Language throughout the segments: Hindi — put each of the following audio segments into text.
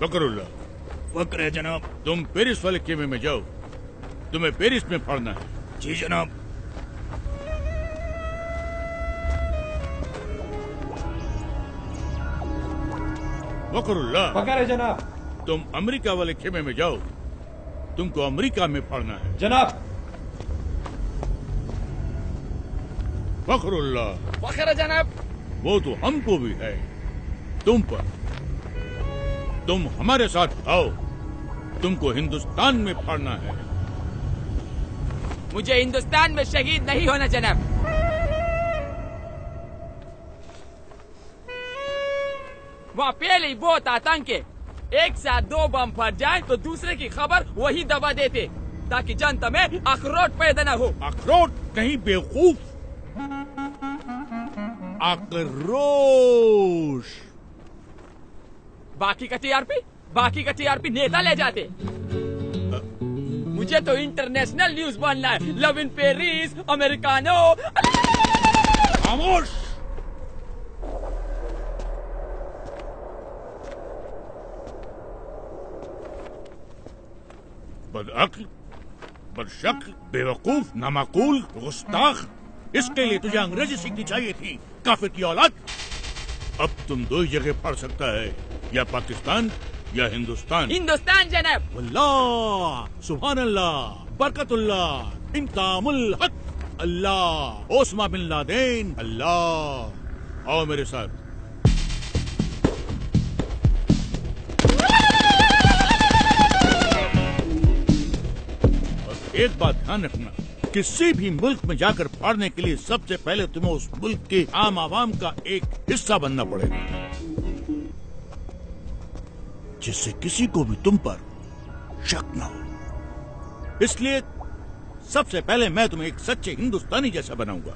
फकरुल्लाह। फक्र है जनाब। तुम पेरिस वाले खेमे में जाओ, तुम्हें पेरिस में फाड़ना है। जी जनाब। फकरुल्लाह। फकर है जनाब। तुम अमेरिका वाले खेमे में जाओ, तुमको अमेरिका में फाड़ना है। जनाब। फखरुल्लाह। फखर है जनाब। वो तो हमको भी है तुम पर। तुम हमारे साथ आओ, तुमको हिंदुस्तान में फाड़ना है। मुझे हिंदुस्तान में शहीद नहीं होना जनाब। वहाँ पहले ही बहुत आतंक है। एक साथ 2 बम फट जाए तो दूसरे की खबर वही दबा देते, ताकि जनता में अखरोट पैदा न हो। अखरोट नहीं बेवकूफ, आक्रोश। बाकी का टीआरपी नेता ले जाते। मुझे तो इंटरनेशनल न्यूज बनना है। Love in Paris, americano. खामोश। बदअक्ल, बदशक्ल, बेवकूफ, नामाकूल, गुस्ताख। इसके लिए तुझे अंग्रेजी सीखनी चाहिए थी, काफिर की औलाद। अब तुम 2 ही जगह पढ़ सकता है, या पाकिस्तान या हिंदुस्तान। हिंदुस्तान जनाब। अल्लाह, सुभान अल्लाह, बरकतुल्लाह, इंकामुल हक, अल्लाह, ओस्मा बिन लादेन, अल्लाह। आओ मेरे साथ। और एक बात ध्यान रखना, किसी भी मुल्क में जाकर फाड़ने के लिए सबसे पहले तुम्हें उस मुल्क के आम आवाम का एक हिस्सा बनना पड़ेगा, जिससे किसी को भी तुम पर शक न हो। इसलिए सबसे पहले मैं तुम्हें एक सच्चे हिंदुस्तानी जैसा बनाऊंगा,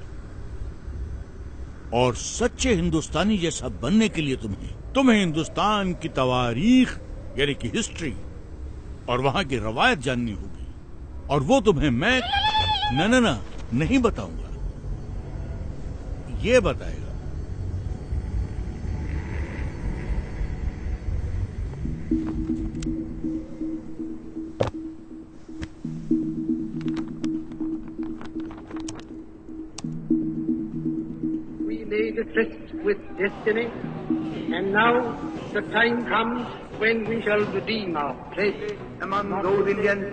और सच्चे हिंदुस्तानी जैसा बनने के लिए तुम्हें हिंदुस्तान की तवारीख यानी कि हिस्ट्री और वहां की रवायत जाननी होगी, और वो तुम्हें मैं न नहीं बताऊंगा, ये बताएगा। Made a tryst with destiny, and now the time comes when we shall redeem our pledge. Among those Indians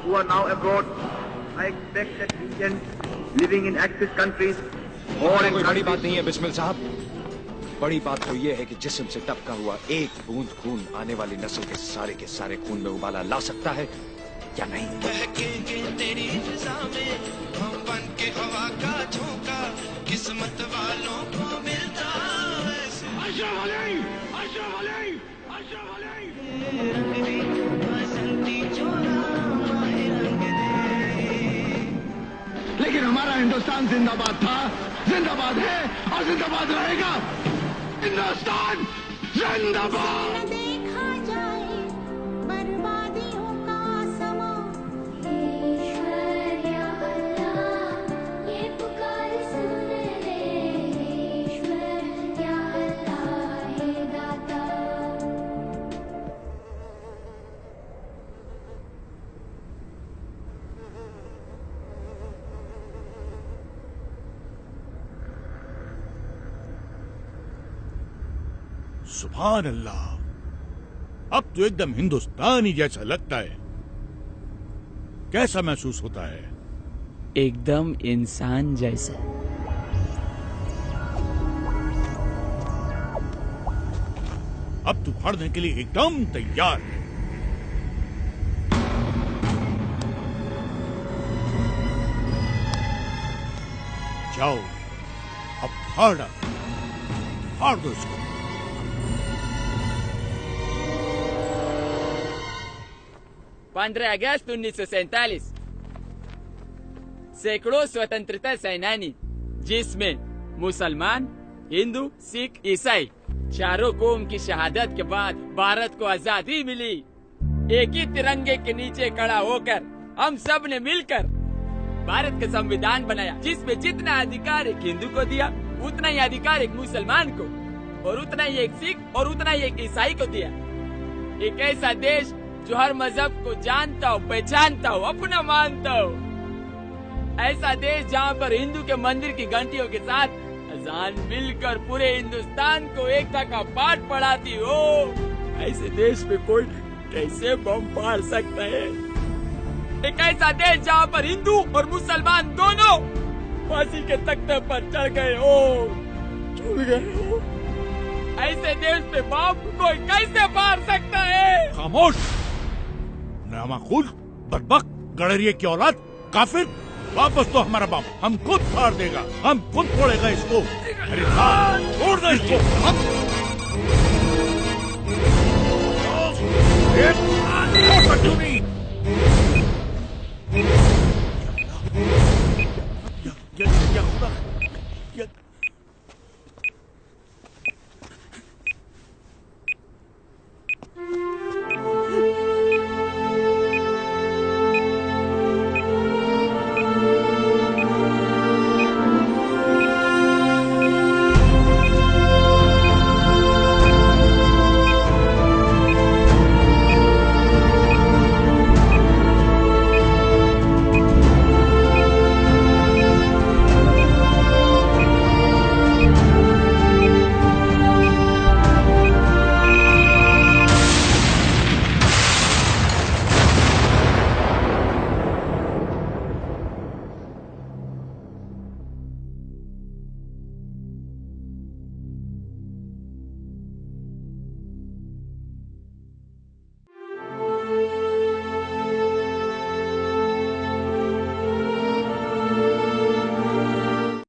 who are now abroad, I expect that Indians living in Axis countries or in कोई बड़ी बात नहीं है बिस्मिल साहब। बड़ी बात तो ये है कि जिस्म से टपका हुआ एक बूंद खून आने वाली नस्ल के सारे खून में उबाला ला सकता है या नहीं। बहकेंगे तेरी फिजा में हम बन के हवा का झोंका, किस्मत वालों को मिलता लेकिन हमारा हिंदुस्तान जिंदाबाद था, जिंदाबाद है और जिंदाबाद रहेगा। हिंदुस्तान जिंदाबाद। सुभान अल्लाह, अब तो एकदम हिंदुस्तानी जैसा लगता है। कैसा महसूस होता है? एकदम इंसान जैसा। अब तू फाड़ने के लिए एकदम तैयार है। जाओ, अब फाड़ दो इसको। अगस्त 1947 सैकड़ों स्वतंत्रता सेनानी, जिसमें मुसलमान, हिंदू, सिख, ईसाई चारों कौम की शहादत के बाद भारत को आजादी मिली। एक ही तिरंगे के नीचे खड़ा होकर हम सब ने मिलकर भारत का संविधान बनाया, जिसमें जितना अधिकार एक हिंदू को दिया, उतना ही अधिकार एक मुसलमान को, और उतना ही एक सिख और उतना ही एक ईसाई को दिया। एक ऐसा देश जो हर मजहब को जानता हो, पहचानता हो, अपना मानता हो। ऐसा देश जहाँ पर हिंदू के मंदिर की घंटियों के साथ अजान मिलकर पूरे हिंदुस्तान को एकता का पाठ पढ़ाती हो। ऐसे देश में कोई कैसे बम फाड़ सकता है? एक ऐसा देश जहाँ पर हिंदू और मुसलमान दोनों फांसी के तख्ते पर चढ़ गए हो, झूल गए हो। ऐसे देश में बम कोई कैसे फाड़ सकता है? खामोश, नामाकुल, बदबक, गड़रिये की औलाद, काफिर। वापस तो हमारा बाप हम खुद फाड़ देगा, हम खुद फोड़ेगा इसको। अरे छोड़ दो इसको। छोड़ सकते हो नहीं।